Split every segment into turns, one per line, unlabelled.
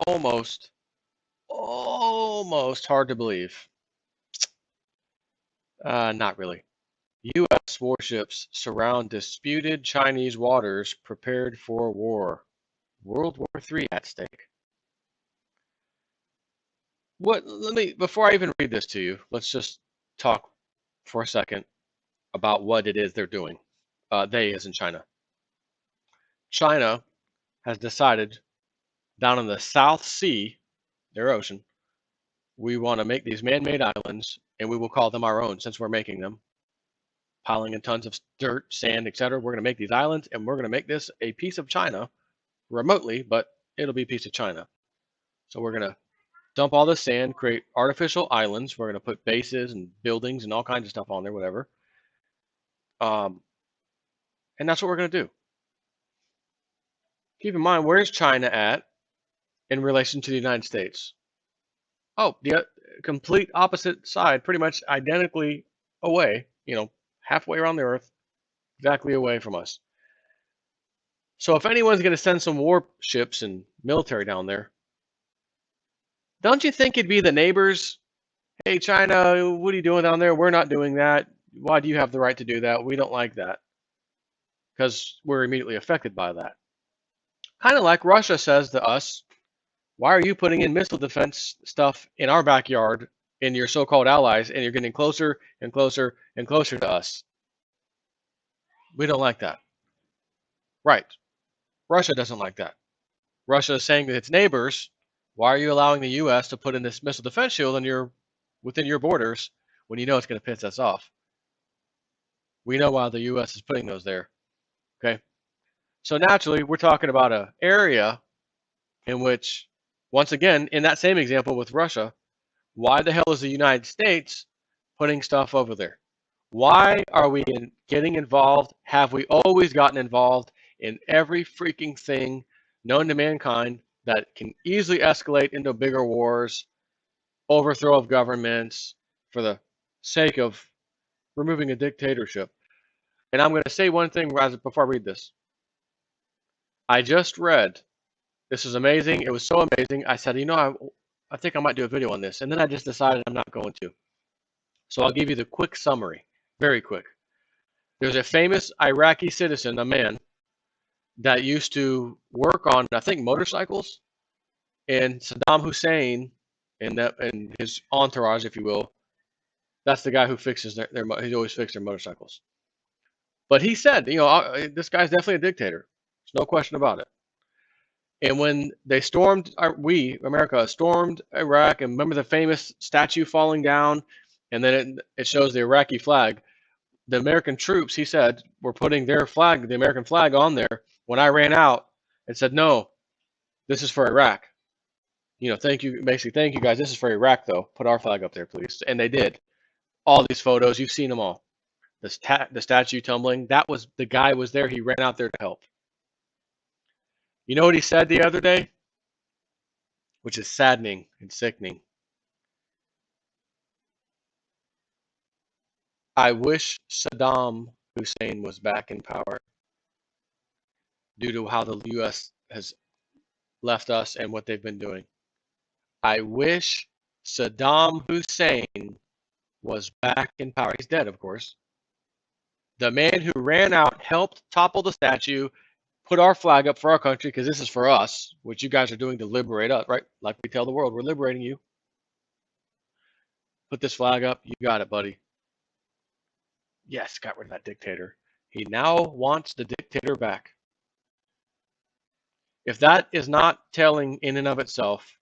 almost hard to believe. Not really. U.S. warships surround disputed Chinese waters prepared for war. World War III at stake. Before I even read this to you, let's just talk for a second about what it is they're doing. They, as in China. China has decided down in the South Sea, their ocean, we want to make these man-made islands, and we will call them our own since we're making them, piling in tons of dirt, sand, etc. We're going to make these islands, and we're going to make this a piece of China remotely, but it'll be a piece of China. So we're going to dump all this sand, create artificial islands. We're going to put bases and buildings and all kinds of stuff on there, whatever. And that's what we're going to do. Keep in mind, where's China at in relation to the United States? Oh, the complete opposite side, pretty much identically away, halfway around the earth, exactly away from us. So if anyone's going to send some warships and military down there, don't you think it'd be the neighbors? Hey, China, what are you doing down there? We're not doing that. Why do you have the right to do that? We don't like that. Because we're immediately affected by that. Kind of like Russia says to us, why are you putting in missile defense stuff in our backyard in your so-called allies, and you're getting closer and closer and closer to us? We don't like that. Right. Russia doesn't like that. Russia is saying to its neighbors, why are you allowing the U.S. to put in this missile defense shield within your borders when you know it's going to piss us off? We know why the U.S. is putting those there. Okay? So naturally, we're talking about an area in which, once again, in that same example with Russia, why the hell is the United States putting stuff over there? Why are we getting involved? Have we always gotten involved in every freaking thing known to mankind that can easily escalate into bigger wars, overthrow of governments for the sake of removing a dictatorship? And I'm going to say one thing before I read this. I just read, this is amazing. It was so amazing. I said, I think I might do a video on this. And then I just decided I'm not going to. So I'll give you the quick summary, very quick. There's a famous Iraqi citizen, a man, that used to work on, I think, motorcycles. And Saddam Hussein and his entourage, if you will, that's the guy who fixes he always fixes their motorcycles. But he said, this guy's definitely a dictator. There's no question about it. And when they America stormed Iraq, and remember the famous statue falling down, and then it shows the Iraqi flag. The American troops, he said, were putting their flag, the American flag, on there. When I ran out and said, no, this is for Iraq. Thank you guys. This is for Iraq, though. Put our flag up there, please. And they did. All these photos, you've seen them all. The statue tumbling, the guy was there. He ran out there to help. You know what he said the other day? Which is saddening and sickening. I wish Saddam Hussein was back in power due to how the U.S. has left us and what they've been doing. I wish Saddam Hussein was back in power. He's dead, of course. The man who ran out, helped topple the statue, put our flag up for our country, because this is for us, what you guys are doing to liberate us, right? Like we tell the world, we're liberating you. Put this flag up. You got it, buddy. Yes, got rid of that dictator. He now wants the dictator back. If that is not telling in and of itself,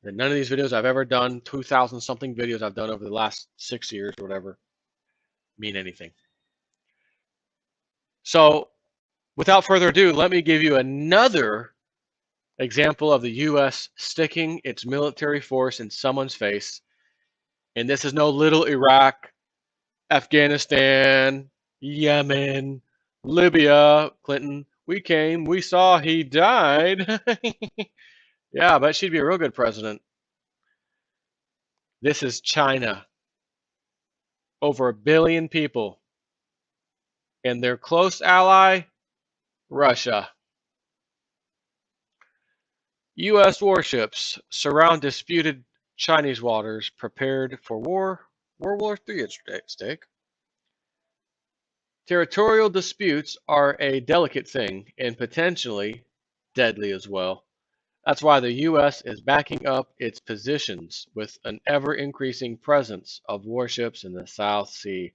then none of these videos I've ever done, 2,000 something videos I've done over the last 6 years or whatever, mean anything. So without further ado, let me give you another example of the U.S. sticking its military force in someone's face. And this is no little Iraq, Afghanistan, Yemen, Libya, Clinton. We came, we saw, he died. Yeah, I bet she'd be a real good president. This is China. Over 1 billion people. And their close ally, Russia. U.S. warships surround disputed Chinese waters, prepared for war. World War III at stake. Territorial disputes are a delicate thing and potentially deadly as well. That's why the U.S. is backing up its positions with an ever-increasing presence of warships in the South Sea.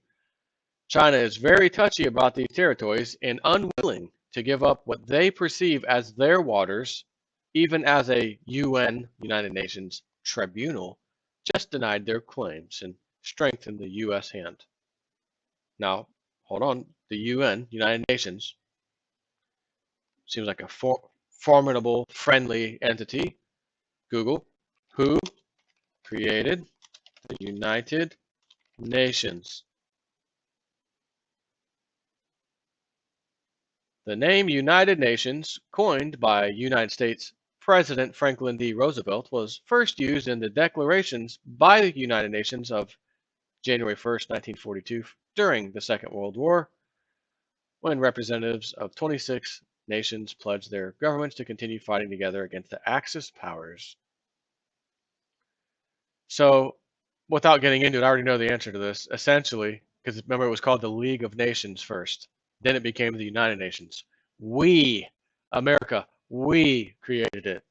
China is very touchy about these territories and unwilling to give up what they perceive as their waters, even as a UN, United Nations, tribunal just denied their claims and strengthened the U.S. hand. Now, hold on, the UN, United Nations, seems like a formidable, friendly entity. Google, who created the United Nations? The name United Nations, coined by United States President Franklin D. Roosevelt, was first used in the declarations by the United Nations of January 1st, 1942, during the Second World War, when representatives of 26 nations pledged their governments to continue fighting together against the Axis powers. So, without getting into it, I already know the answer to this. Essentially, because remember, it was called the League of Nations first. Then it became the United Nations. We, America, we created it.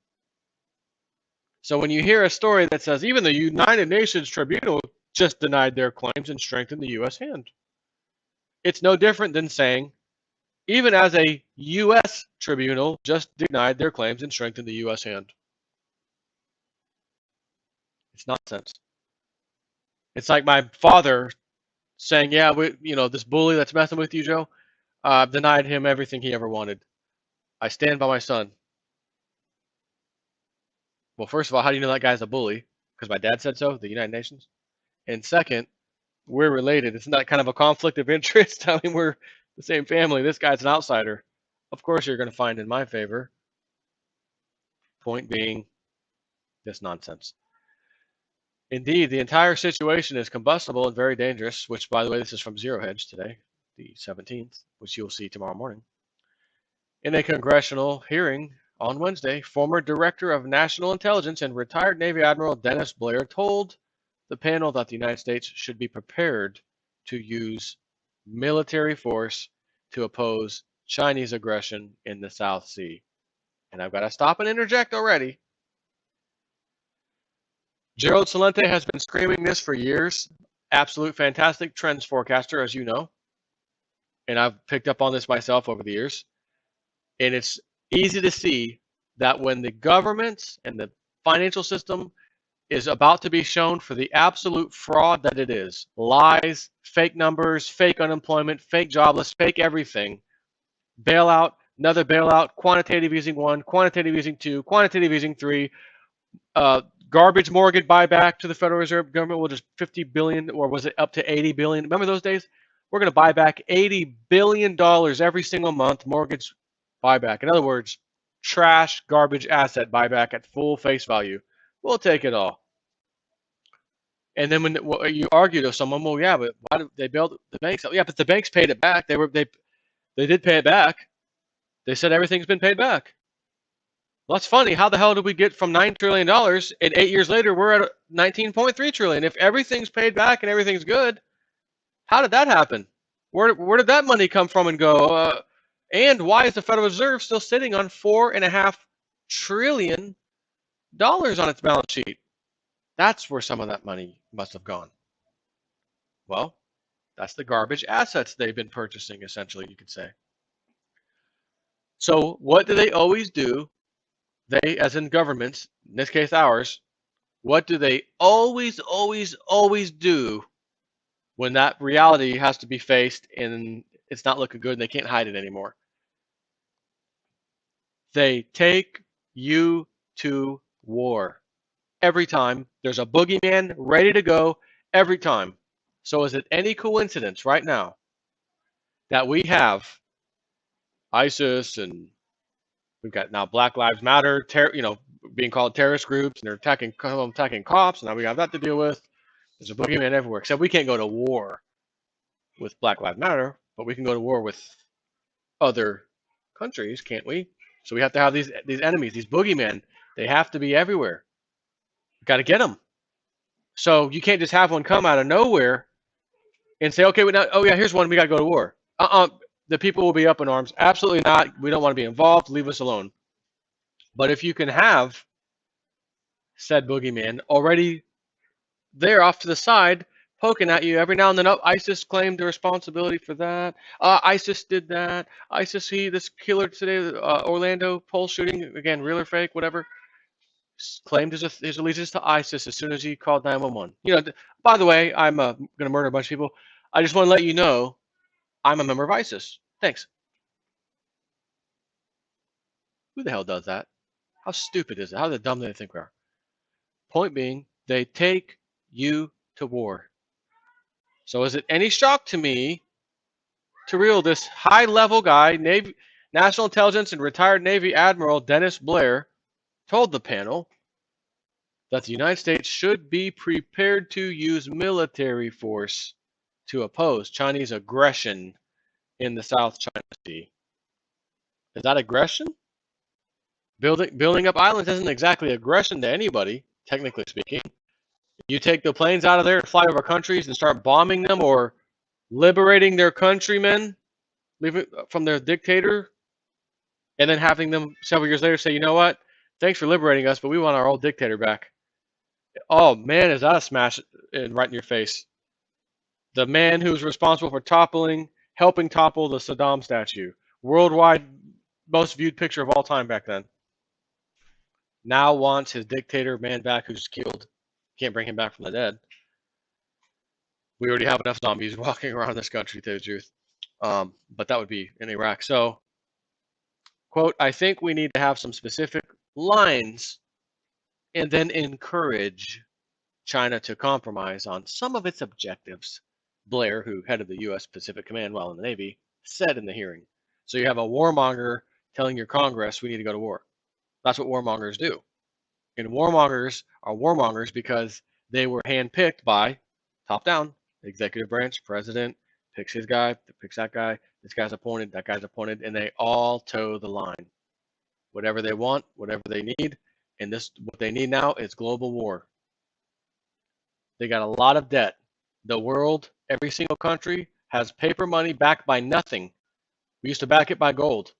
So when you hear a story that says even the United Nations Tribunal just denied their claims and strengthened the U.S. hand, it's no different than saying even as a U.S. tribunal just denied their claims and strengthened the U.S. hand. It's nonsense. It's like my father saying, "Yeah, this bully that's messing with you, Joe, denied him everything he ever wanted. I stand by my son." Well, first of all, how do you know that guy's a bully? Because my dad said so, the United Nations. And second, we're related. Isn't that kind of a conflict of interest? I mean, we're the same family. This guy's an outsider. Of course, you're going to find in my favor. Point being, this nonsense. Indeed, the entire situation is combustible and very dangerous, which, by the way, this is from Zero Hedge today, the 17th, which you'll see tomorrow morning. In a congressional hearing on Wednesday, former Director of National Intelligence and retired Navy Admiral Dennis Blair told the panel that the United States should be prepared to use military force to oppose Chinese aggression in the South Sea. And I've got to stop and interject already. Gerald Celente has been screaming this for years. Absolute fantastic trends forecaster, as you know. And I've picked up on this myself over the years. And it's easy to see that when the government and the financial system is about to be shown for the absolute fraud that it is, lies, fake numbers, fake unemployment, fake jobless, fake everything, bailout, another bailout, quantitative easing 1, quantitative easing 2, quantitative easing 3, garbage mortgage buyback to the Federal Reserve government, which is 50 billion, or was it up to 80 billion? Remember those days? We're going to buy back $80 billion every single month, mortgage buyback. In other words, trash, garbage asset buyback at full face value. We'll take it all. And then when you argue to someone, well, yeah, but why did they bail the banks out? Yeah, but the banks paid it back. They did pay it back. They said everything's been paid back. Well, that's funny. How the hell did we get from $9 trillion and 8 years later we're at 19.3 trillion? If everything's paid back and everything's good, how did that happen? Where did that money come from and go? And why is the Federal Reserve still sitting on $4.5 trillion on its balance sheet? That's where some of that money must have gone. Well, that's the garbage assets they've been purchasing, essentially, you could say. So what do they always do? They, as in governments, in this case ours, what do they always, always, always do when that reality has to be faced and it's not looking good and they can't hide it anymore? They take you to war. Every time. There's a boogeyman ready to go every time. So is it any coincidence right now that we have ISIS and we've got now Black Lives Matter, being called terrorist groups, and they're attacking cops, and now we have that to deal with. There's a boogeyman everywhere, except we can't go to war with Black Lives Matter, but we can go to war with other countries, can't we? So we have to have these enemies, these boogeymen, They have to be everywhere. Got to get them. So you can't just have one come out of nowhere and say, okay, oh yeah, here's one. We got to go to war. The people will be up in arms. Absolutely not. We don't want to be involved. Leave us alone. But if you can have said boogeyman already there off to the side, poking at you every now and then. Oh, ISIS claimed the responsibility for that. ISIS did that. ISIS, this killer today, Orlando Pulse shooting, again, real or fake, whatever, claimed his allegiance to ISIS as soon as he called 911. By the way, I'm going to murder a bunch of people. I just want to let you know I'm a member of ISIS. Thanks. Who the hell does that? How stupid is it? How dumb do they think we are? Point being, they take you to war. So is it any shock to me to real this high-level guy, Navy, National Intelligence and retired Navy Admiral Dennis Blair, told the panel that the United States should be prepared to use military force to oppose Chinese aggression in the South China Sea. Is that aggression? Building up islands isn't exactly aggression to anybody, technically speaking. You take the planes out of there and fly over countries and start bombing them or liberating their countrymen from their dictator, and then having them several years later say, you know what, thanks for liberating us, but we want our old dictator back. Oh man, is that a smash right in your face. The man who's responsible for helping topple the Saddam statue. Worldwide most viewed picture of all time back then. Now wants his dictator man back who's killed. Can't bring him back from the dead. We already have enough zombies walking around this country, to tell you the truth. But that would be in Iraq. So, quote, I think we need to have some specific lines and then encourage China to compromise on some of its objectives, Blair, who headed the U.S. Pacific Command while in the Navy, said in the hearing. So you have a warmonger telling your Congress we need to go to war. That's what warmongers do. And warmongers are warmongers because they were handpicked by top down, executive branch, president, picks his guy, picks that guy, this guy's appointed, that guy's appointed, and they all toe the line. Whatever they want, whatever they need, and what they need now is global war. They got a lot of debt. The world, every single country, has paper money backed by nothing. We used to back it by gold.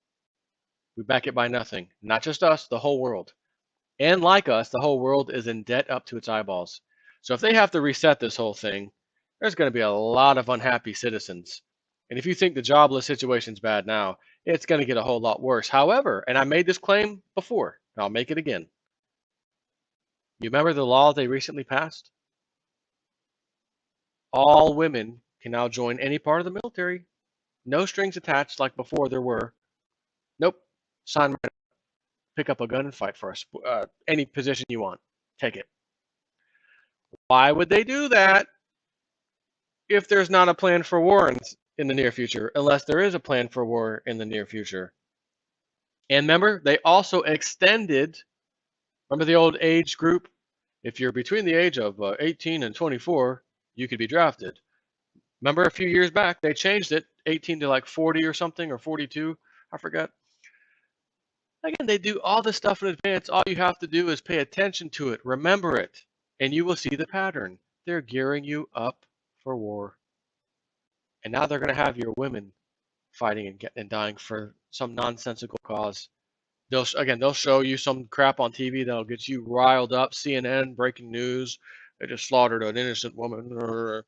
We back it by nothing. Not just us, the whole world. And like us, the whole world is in debt up to its eyeballs. So if they have to reset this whole thing, there's going to be a lot of unhappy citizens. And if you think the jobless situation's bad now, it's going to get a whole lot worse. However, and I made this claim before, and I'll make it again. You remember the law they recently passed? All women can now join any part of the military. No strings attached like before there were. Nope. Sign right up. Pick up a gun and fight for us. Any position you want. Take it. Why would they do that if there's not a plan for war in the near future? Unless there is a plan for war in the near future. And remember, they also extended, remember the old age group? If you're between the age of 18 and 24, you could be drafted. Remember a few years back, they changed it, 18 to like 40 or something, or 42, I forgot. Again, they do all this stuff in advance. All you have to do is pay attention to it, remember it, and you will see the pattern. They're gearing you up for war. And now they're going to have your women fighting and dying for some nonsensical cause. They'll show you some crap on TV that'll get you riled up. CNN, breaking news, they just slaughtered an innocent woman.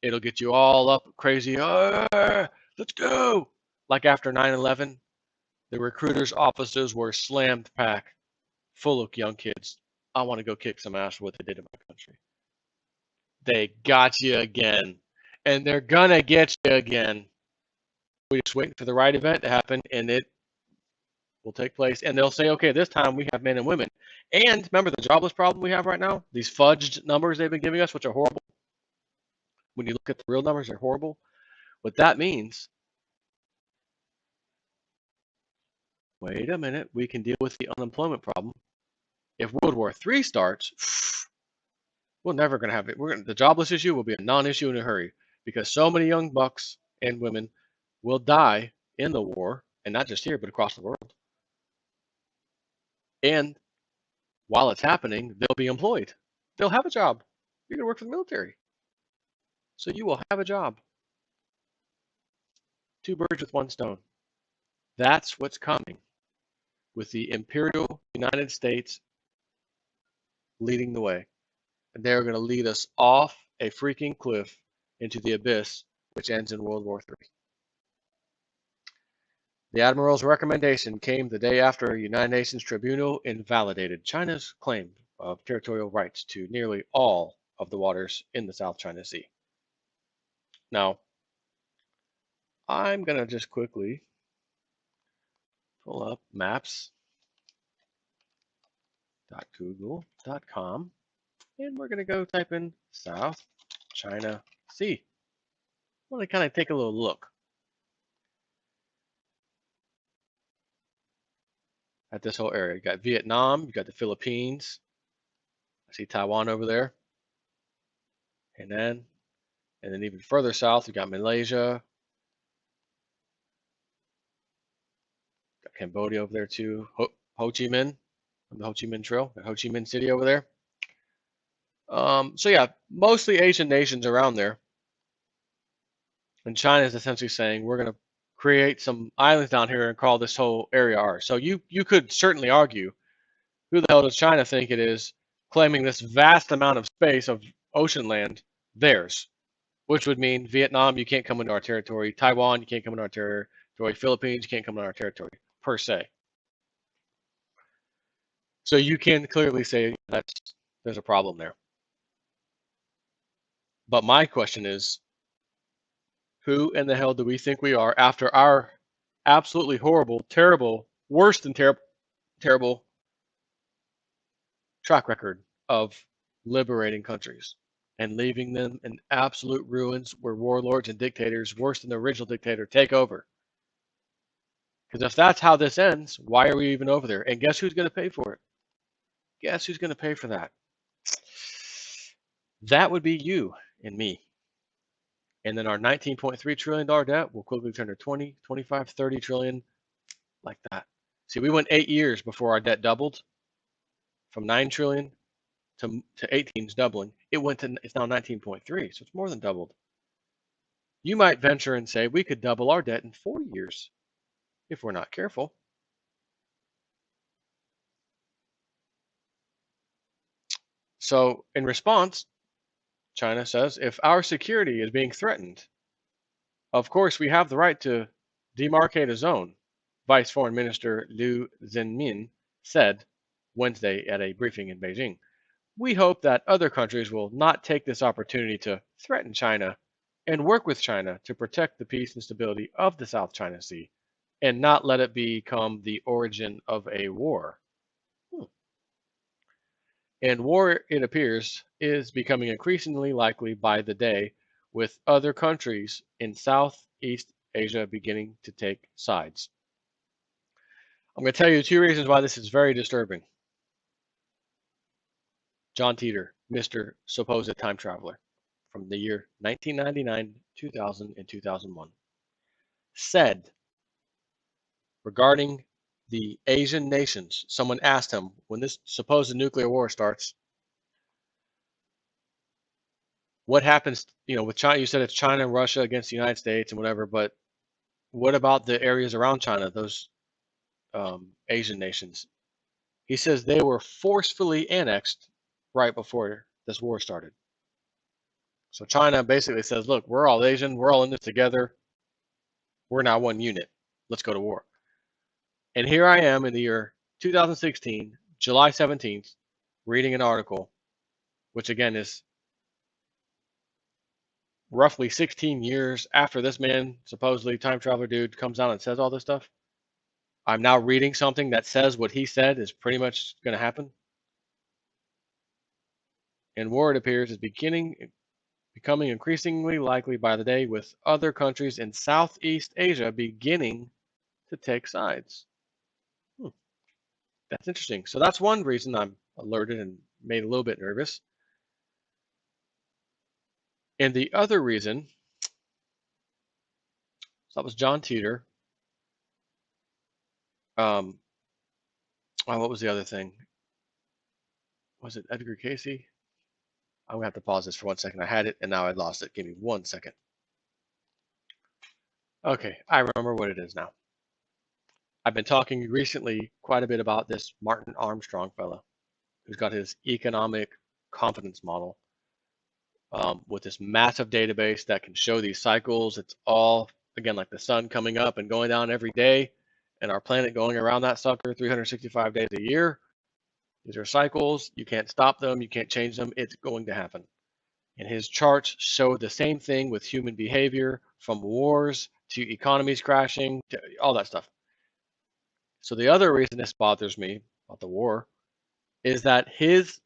It'll get you all up crazy. Let's go. Like after 9/11, the recruiters' offices were slammed packed, full of young kids. I want to go kick some ass for what they did in my country. They got you again. And they're going to get you again. We're just waiting for the right event to happen, and it will take place. And they'll say, okay, this time we have men and women. And remember the jobless problem we have right now? These fudged numbers they've been giving us, which are horrible. When you look at the real numbers, they're horrible. What that means, wait a minute, we can deal with the unemployment problem. If World War III starts, we're never going to have it. The jobless issue will be a non-issue in a hurry because so many young bucks and women will die in the war, and not just here, but across the world. And while it's happening, they'll be employed. They'll have a job. You're going to work for the military. So you will have a job. Two birds with one stone. That's what's coming with the Imperial United States leading the way. And they're going to lead us off a freaking cliff into the abyss, which ends in World War III. The Admiral's recommendation came the day after a United Nations tribunal invalidated China's claim of territorial rights to nearly all of the waters in the South China Sea. Now, I'm going to just quickly pull up maps.google.com, and we're going to go type in South China Sea. I want to kind of take a little look at this whole area. You got Vietnam, you got the Philippines. I see Taiwan over there. And then even further south, you got Malaysia, got Cambodia over there too. Ho Chi Minh, the Ho Chi Minh Trail, the Ho Chi Minh City over there. So yeah, mostly Asian nations around there. And China is essentially saying we're going to create some islands down here and call this whole area ours. So you could certainly argue, who the hell does China think it is claiming this vast amount of space of ocean land theirs? Which would mean Vietnam, you can't come into our territory. Taiwan, you can't come into our territory. Philippines, you can't come into our territory, per se. So you can clearly say that there's a problem there. But my question is, who in the hell do we think we are after our absolutely horrible, terrible, worse than terrible track record of liberating countries and leaving them in absolute ruins where warlords and dictators, worse than the original dictator, take over? Because if that's how this ends, why are we even over there? And guess who's going to pay for it? Guess who's going to pay for that? That would be you and me. And then our $19.3 trillion debt will quickly turn to 20, 25, 30 trillion, like that. See, we went 8 years before our debt doubled from 9 trillion to 18 is doubling. It's now 19.3, so it's more than doubled. You might venture and say we could double our debt in 40 years if we're not careful. So in response, China says, if our security is being threatened, of course we have the right to demarcate a zone, Vice Foreign Minister Liu Zhenmin said Wednesday at a briefing in Beijing. We hope that other countries will not take this opportunity to threaten China and work with China to protect the peace and stability of the South China Sea and not let it become the origin of a war. And war, it appears, is becoming increasingly likely by the day, with other countries in Southeast Asia beginning to take sides. I'm going to tell you 2 reasons why this is very disturbing. John Teeter, Mr. Supposed Time Traveler, from the year 1999, 2000, and 2001, said regarding the Asian nations, someone asked him, when this supposed nuclear war starts, what happens, with China? You said it's China and Russia against the United States and whatever, but what about the areas around China, those Asian nations? He says they were forcefully annexed right before this war started. So China basically says, look, we're all Asian, we're all in this together, we're now one unit, let's go to war. And here I am in the year 2016, July 17th, reading an article, which again is roughly 16 years after this man, supposedly time traveler dude, comes out and says all this stuff. I'm now reading something that says what he said is pretty much going to happen. And war, it appears, is becoming increasingly likely by the day, with other countries in Southeast Asia beginning to take sides. That's interesting. So that's one reason I'm alerted and made a little bit nervous. And the other reason, so that was John Teeter. What was the other thing? Was it Edgar Casey? I'm gonna have to pause this for 1 second. I had it and now I lost it. Give me 1 second. Okay, I remember what it is now. I've been talking recently quite a bit about this Martin Armstrong fella who's got his economic confidence model with this massive database that can show these cycles. It's all, again, like the sun coming up and going down every day and our planet going around that sucker 365 days a year. These are cycles. You can't stop them. You can't change them. It's going to happen. And his charts show the same thing with human behavior, from wars to economies crashing to all that stuff. So the other reason this bothers me about the war is that his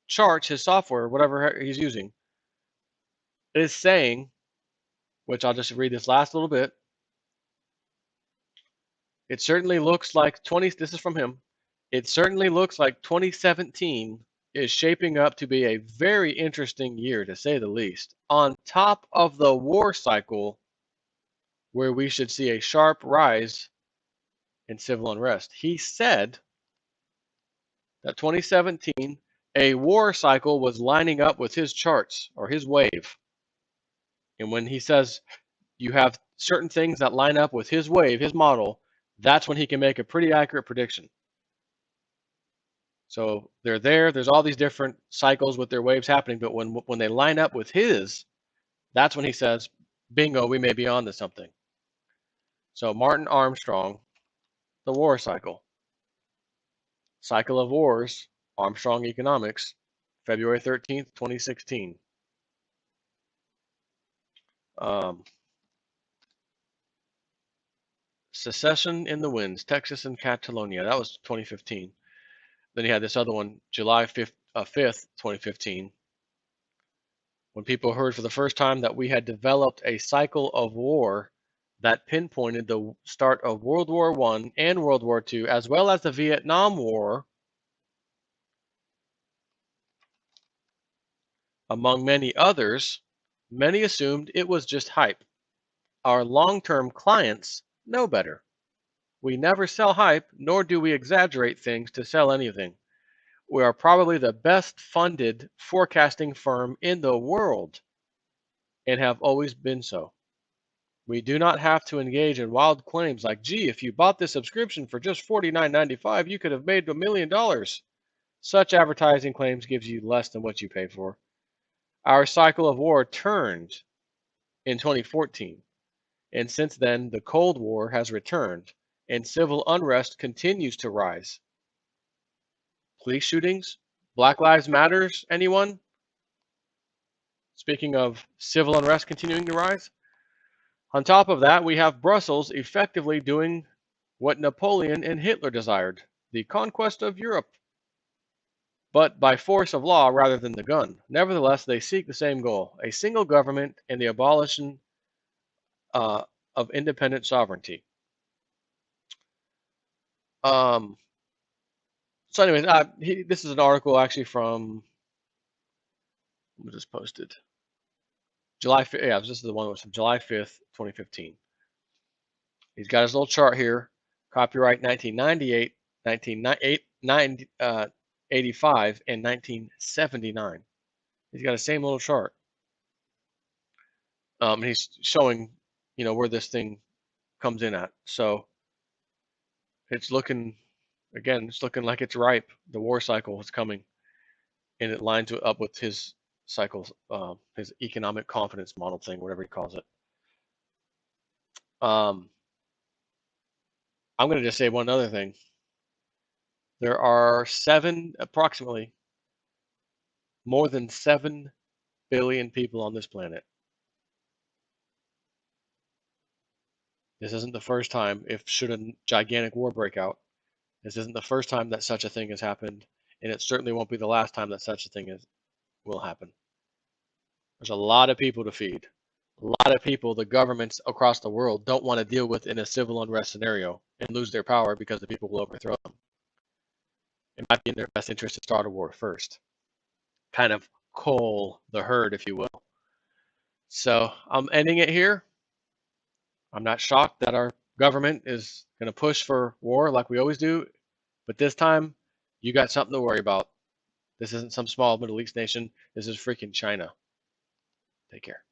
charts, his software, whatever he's using, is saying, which I'll just read this last little bit. It certainly looks like this is from him. It certainly looks like 2017 is shaping up to be a very interesting year, to say the least, on top of the war cycle where we should see a sharp rise in civil unrest. He said that 2017, a war cycle was lining up with his charts or his wave. And when he says you have certain things that line up with his wave, his model, that's when he can make a pretty accurate prediction. So they're there. There's all these different cycles with their waves happening, but when they line up with his, that's when he says, bingo, we may be on to something. So Martin Armstrong, the war cycle. Cycle of Wars, Armstrong Economics, February 13th, 2016. Secession in the Winds, Texas and Catalonia. That was 2015. Then you had this other one, July 5th, 2015, when people heard for the first time that we had developed a cycle of war that pinpointed the start of World War I and World War II, as well as the Vietnam War, among many others. Many assumed it was just hype. Our long-term clients know better. We never sell hype, nor do we exaggerate things to sell anything. We are probably the best funded forecasting firm in the world and have always been so. We do not have to engage in wild claims like, gee, if you bought this subscription for just $49.95, you could have made $1 million. Such advertising claims gives you less than what you pay for. Our cycle of war turned in 2014, and since then the Cold War has returned and civil unrest continues to rise. Police shootings, Black Lives Matters, anyone? Speaking of civil unrest continuing to rise. On top of that, we have Brussels effectively doing what Napoleon and Hitler desired, the conquest of Europe, but by force of law rather than the gun. Nevertheless, they seek the same goal, a single government and the abolition of independent sovereignty. So anyways, this is an article actually from, we just posted, July 5th, yeah, this is the one that was from July 5th, 2015. He's got his little chart here, copyright 1998, 1985, and 1979. He's got the same little chart. And he's showing, where this thing comes in at. So it's looking, again, it's looking like it's ripe. The war cycle is coming, and it lines up with his cycles, his economic confidence model thing, whatever he calls it. I'm going to just say one other thing. There are approximately more than 7 billion people on this planet. This isn't the first time, should a gigantic war break out, this isn't the first time that such a thing has happened, and it certainly won't be the last time that such a thing will happen. There's a lot of people to feed. A lot of people the governments across the world don't want to deal with in a civil unrest scenario and lose their power because the people will overthrow them. It might be in their best interest to start a war first. Kind of cull the herd, if you will. So I'm ending it here. I'm not shocked that our government is going to push for war like we always do, but this time you got something to worry about. This isn't some small Middle East nation. This is freaking China. Take care.